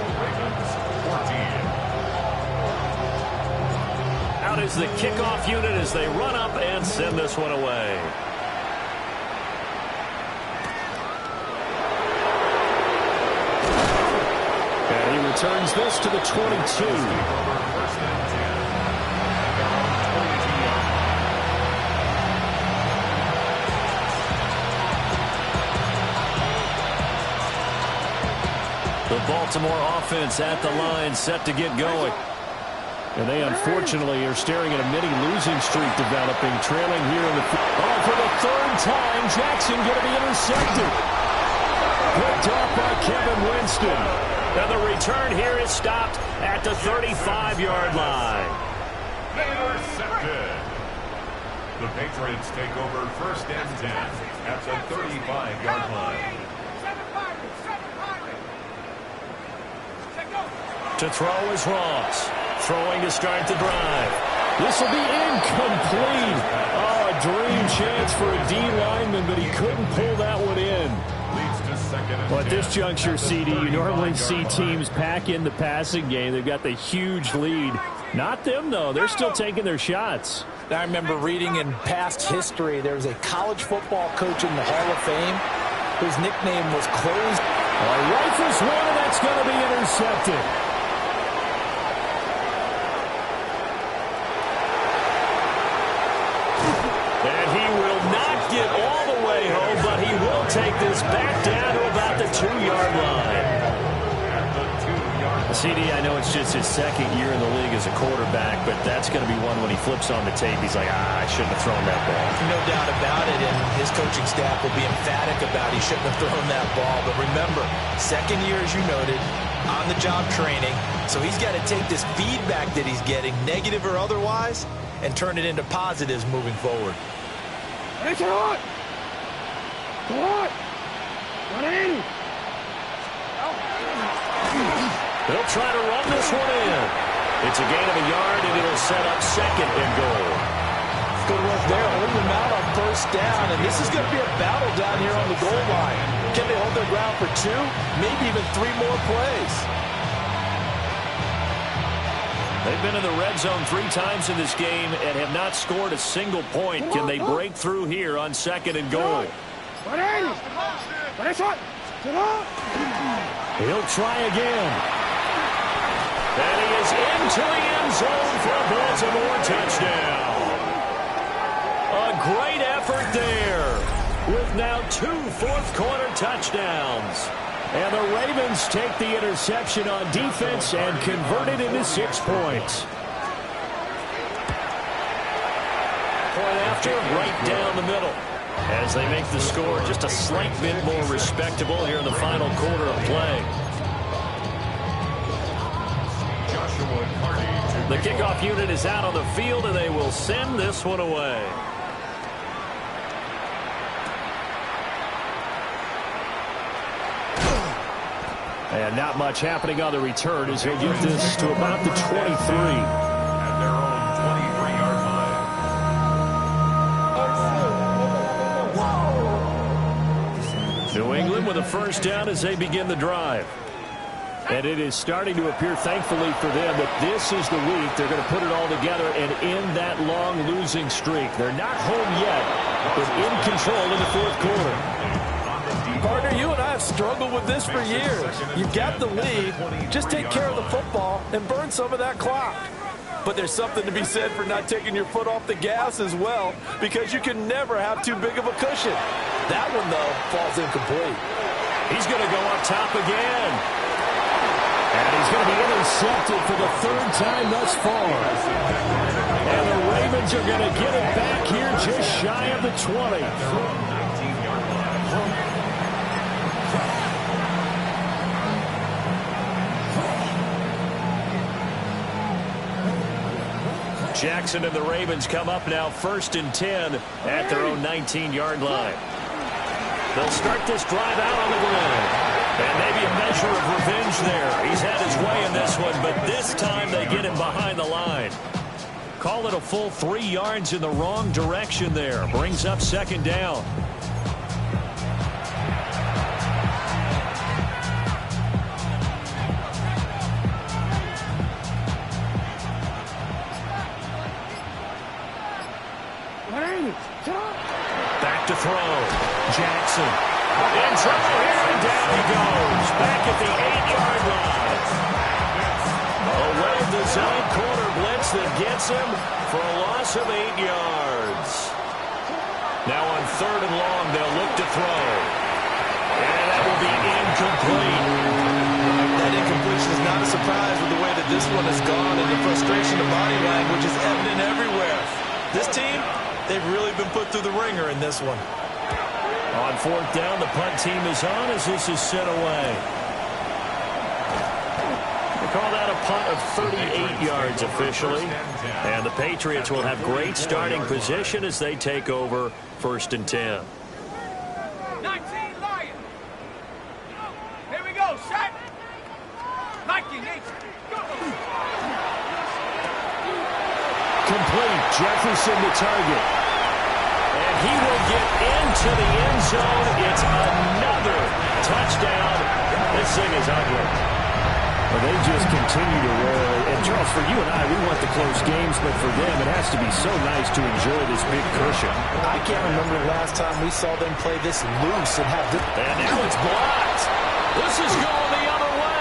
Speaker 2: Out is the kickoff unit as they run up and send this one away.
Speaker 5: And he returns this to the 22.
Speaker 2: The Baltimore offense at the line, set to get going.
Speaker 5: And they unfortunately are staring at a mini losing streak developing, trailing here in the... Oh, for the 3rd time, Jackson going to be intercepted. Picked off by Kevin Winston.
Speaker 2: Now the return here is stopped at the 35-yard line.
Speaker 4: Intercepted. The Patriots take over 1st and 10 at the 35-yard line.
Speaker 2: To throw is Ross. Throwing to start the drive.
Speaker 5: This will be incomplete. Oh, a dream chance for a D lineman, but he couldn't pull that one in.
Speaker 4: Leads to 2nd and 10.
Speaker 5: Well, at this juncture, CD, you normally see teams pack in the passing game. They've got the huge lead. Not them, though. They're still taking their shots.
Speaker 3: I remember reading in past history, there was a college football coach in the Hall of Fame whose nickname was Closed.
Speaker 5: Rifles one, and that's going to be intercepted.
Speaker 2: And he will not get all the way home, but he will take this back down to about the 2-yard line. CD, I know it's just his 2nd year in the league as a quarterback, but that's going to be one when he flips on the tape. He's like, I shouldn't have thrown that ball.
Speaker 3: No doubt about it, and his coaching staff will be emphatic about he shouldn't have thrown that ball. But remember, 2nd year, as you noted, on-the-job training, so he's got to take this feedback that he's getting, negative or otherwise, and turn it into positives moving forward.
Speaker 7: It's hot! Hot! Run in!
Speaker 2: They'll try to run this one in. It's a gain of a yard, and it'll set up second and goal.
Speaker 3: Good work there, holding them out on first down, and this is going to be a battle down here on the goal line. Can they hold their ground for 2, maybe even 3 more plays?
Speaker 2: They've been in the red zone 3 times in this game and have not scored a single point. Can they break through here on second and goal? He'll try again. And he is into the end zone for a Baltimore touchdown. A great effort there with now 2 fourth-quarter touchdowns. And the Ravens take the interception on defense and convert it into 6 points. Point after, right down the middle. As they make the score just a slight bit more respectable here in the final quarter of play. The kickoff unit is out on the field, and they will send this one away. And not much happening on the return as he'll get this to about the 23.
Speaker 4: At their own 23-yard line.
Speaker 2: New England with a first down as they begin the drive. And it is starting to appear, thankfully for them, that this is the week they're going to put it all together and end that long losing streak. They're not home yet, but in control in the fourth quarter.
Speaker 3: Partner, you and I have struggled with this for years. You've got the lead. Just take care of the football and burn some of that clock. But there's something to be said for not taking your foot off the gas as well, because you can never have too big of a cushion. That one, though, falls incomplete.
Speaker 2: He's going to go up top again. And he's going to be intercepted for the 3rd time thus far. And the Ravens are going to get it back here just shy of the 20. Jackson and the Ravens come up now 1st and 10 at their own 19-yard line. They'll start this drive out on the ground. And maybe a measure of revenge there. He's had his way in this one, but this time they get him behind the line. Call it a full 3 yards in the wrong direction there. Brings up 2nd down. Back to throw. Jackson. In trouble here, and down he goes. Back at the 8-yard line. A well-designed corner blitz that gets him for a loss of 8 yards. Now on 3rd and long, they'll look to throw. And that will be incomplete.
Speaker 3: That incompletion is not a surprise with the way that this one has gone, and the frustration of body language is evident everywhere. This team, they've really been put through the ringer in this one.
Speaker 2: On 4th down, the punt team is on as this is sent away. They call that a punt of 38 yards officially. And the Patriots will have great starting position as they take over 1st and 10.
Speaker 7: 19 Lions. Here we go, set. Nike, go.
Speaker 2: Complete. Jefferson the target. And he will get into the end zone. It's another touchdown. This thing is ugly. Well, they just continue to roll. And, Charles, for you and I, we want the close games, but for them, it has to be so nice to enjoy this big cushion.
Speaker 3: I can't remember the last time we saw them play this loose and have this.
Speaker 2: And now it's blocked. This is going the other way.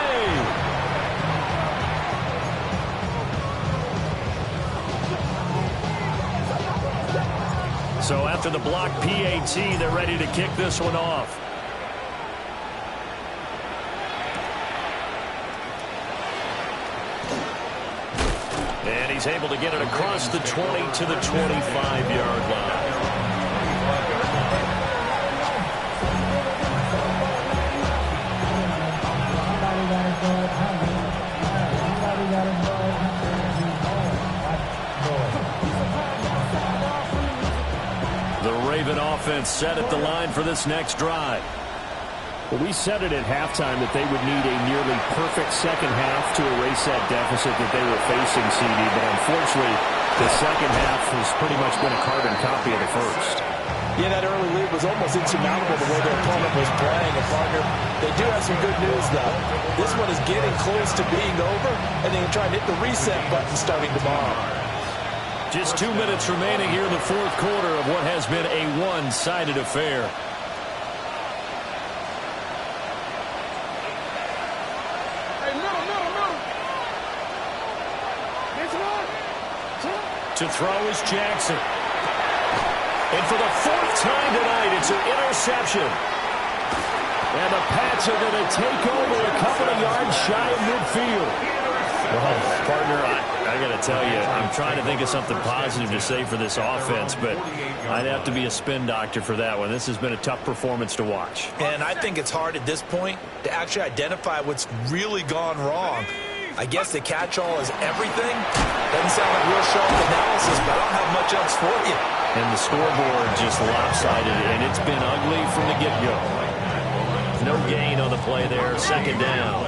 Speaker 2: So after the block PAT, they're ready to kick this one off. And he's able to get it across the 20 to the 25-yard line. The Raven offense set at the line for this next drive.
Speaker 5: Well, we said it at halftime that they would need a nearly perfect second half to erase that deficit that they were facing, CD. But unfortunately, the second half has pretty much been a carbon copy of the first.
Speaker 3: Yeah, that early lead was almost insurmountable the way their opponent was playing. And, partner, they do have some good news, though. This one is getting close to being over, and they can try and hit the reset button starting tomorrow.
Speaker 2: Just 2 minutes remaining here in the fourth quarter of what has been a one-sided affair. To throw is Jackson. And for the fourth time tonight, it's an interception. And the Pats are going to take over a couple of yards shy of midfield. Well, partner, I got to tell you, I'm trying to think of something positive to say for this offense, but I'd have to be a spin doctor for that one. This has been a tough performance to watch.
Speaker 3: And I think it's hard at this point to actually identify what's really gone wrong. I guess the catch-all is everything. Doesn't sound like real sharp analysis, but I don't have much else for you.
Speaker 2: And the scoreboard just lopsided, and it's been ugly from the get-go. No gain on the play there. Second down.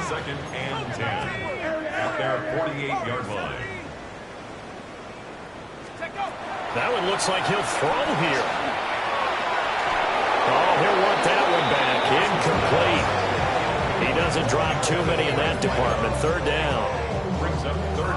Speaker 4: 2nd and 10 at their 48-yard line.
Speaker 2: That one looks like he'll throw here. Oh, he'll want that one back. Incomplete. He doesn't drop too many in that department. Third down.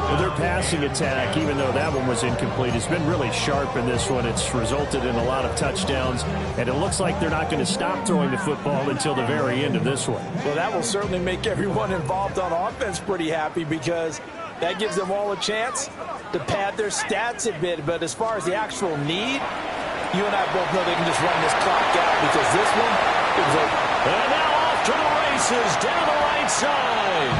Speaker 5: Well, their passing attack, even though that one was incomplete, has been really sharp in this one. It's resulted in a lot of touchdowns, and it looks like they're not going to stop throwing the football until the very end of this one.
Speaker 3: Well, that will certainly make everyone involved on offense pretty happy because that gives them all a chance to pad their stats a bit. But as far as the actual need, you and I both know they can just run this clock out because this one is over.
Speaker 2: And now off to the races down the right side.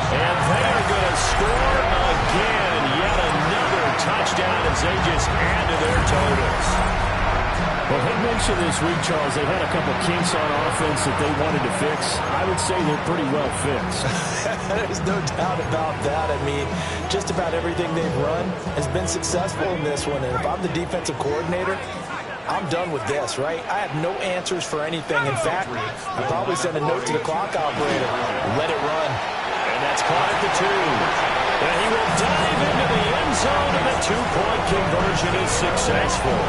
Speaker 2: And they're going to score again. Yet another touchdown as they just add to their totals.
Speaker 5: Well, they mentioned this week, Charles, they've had a couple kinks on offense that they wanted to fix. I would say they're pretty well fixed.
Speaker 3: There's no doubt about that. I mean, just about everything they've run has been successful in this one. And if I'm the defensive coordinator, I'm done with this, right? I have no answers for anything. In fact, I'll probably send a note to the clock operator. Let it run.
Speaker 2: And that's caught at the 2. And he will dive into the end zone, and the two-point conversion is successful.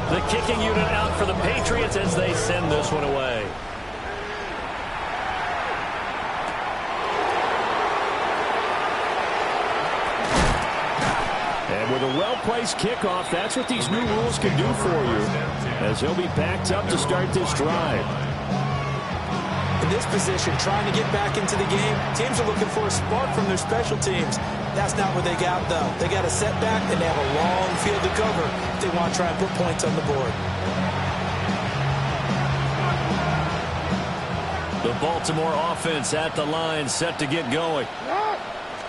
Speaker 2: The kicking unit out for the Patriots as they send this one away.
Speaker 5: And with a well-placed kickoff, that's what these new rules can do for you, as he'll be backed up to start this drive.
Speaker 3: In this position, trying to get back into the game, teams are looking for a spark from their special teams. That's not what they got, though. They got a setback, and they have a long field to cover if they want to try and put points on the board.
Speaker 2: The Baltimore offense at the line, set to get going.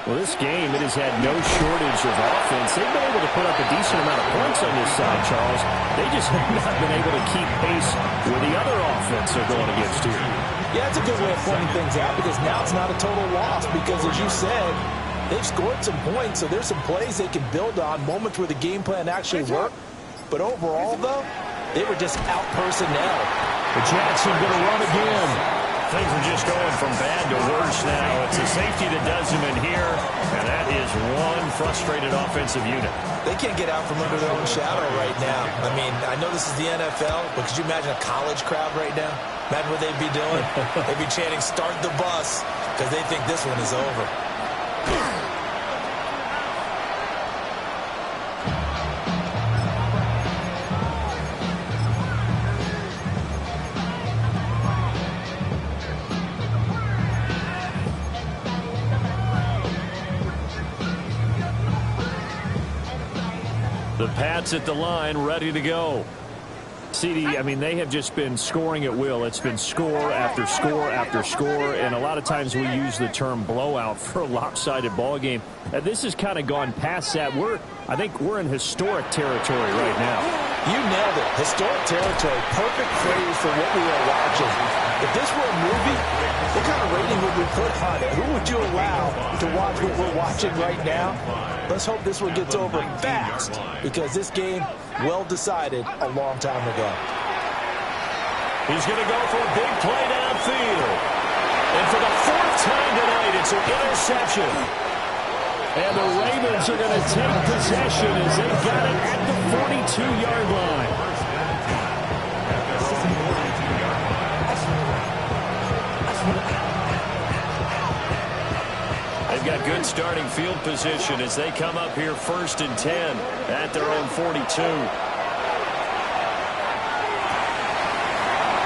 Speaker 5: Well, this game, it has had no shortage of offense. They've been able to put up a decent amount of points on this side, Charles. They just have not been able to keep pace with the other offense they're going against here.
Speaker 3: Yeah, that's a good way of pointing things out because now it's not a total loss because, as you said, they've scored some points, so there's some plays they can build on, moments where the game plan actually worked. But overall, though, they were just out personnel.
Speaker 5: But Jackson going to run again.
Speaker 2: Things are just going from bad to worse now. It's a safety that does him in here, and that is one frustrated offensive unit.
Speaker 3: They can't get out from under their own shadow right now. I mean, I know this is the NFL, but could you imagine a college crowd right now? Imagine what they'd be doing. They'd be chanting, "Start the bus," because they think this one is over.
Speaker 2: The Pats at the line, ready to go.
Speaker 5: CD, I mean, they have just been scoring at will. It's been score after score after score, and a lot of times we use the term blowout for a lopsided ball game. This has kind of gone past that. I think we're in historic territory right now.
Speaker 3: You nailed it. Historic territory. Perfect phrase for what we are watching. If this were a movie, what kind of rating would we put on it? Who would you allow to watch what we're watching right now? Let's hope this one gets over fast, because this game, well decided a long time ago.
Speaker 2: He's going to go for a big play downfield. And for the fourth time tonight, it's an interception.
Speaker 5: And the Ravens are going to take possession as they got it at the 42-yard line. They've got good starting field position as they come up here 1st and 10 at their own 42.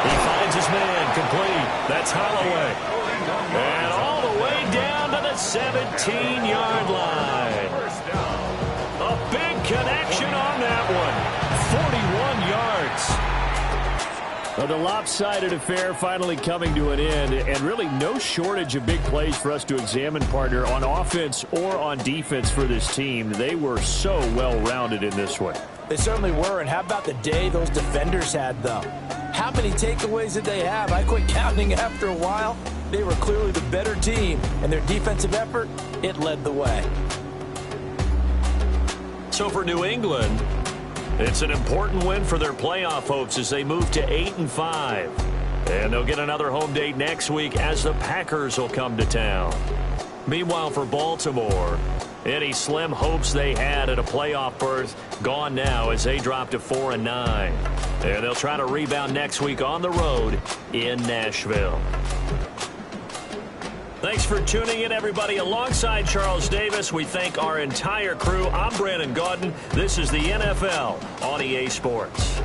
Speaker 5: He finds his man complete. That's Holloway. And all the way down to the 17-yard line. A big connection on that one. 41 yards. Well, the lopsided affair finally coming to an end, and really no shortage of big plays for us to examine, partner, on offense or on defense for this team. They were so well-rounded in this one.
Speaker 3: They certainly were, and how about the day those defenders had, though? How many takeaways did they have? I quit counting after a while. They were clearly the better team, and their defensive effort, it led the way.
Speaker 2: So for New England, it's an important win for their playoff hopes as they move to 8-5. And they'll get another home date next week as the Packers will come to town. Meanwhile, for Baltimore, any slim hopes they had at a playoff berth gone now as they drop to 4-9. And they'll try to rebound next week on the road in Nashville. Thanks for tuning in, everybody. Alongside Charles Davis, we thank our entire crew. I'm Brandon Gaudin. This is the NFL on EA Sports.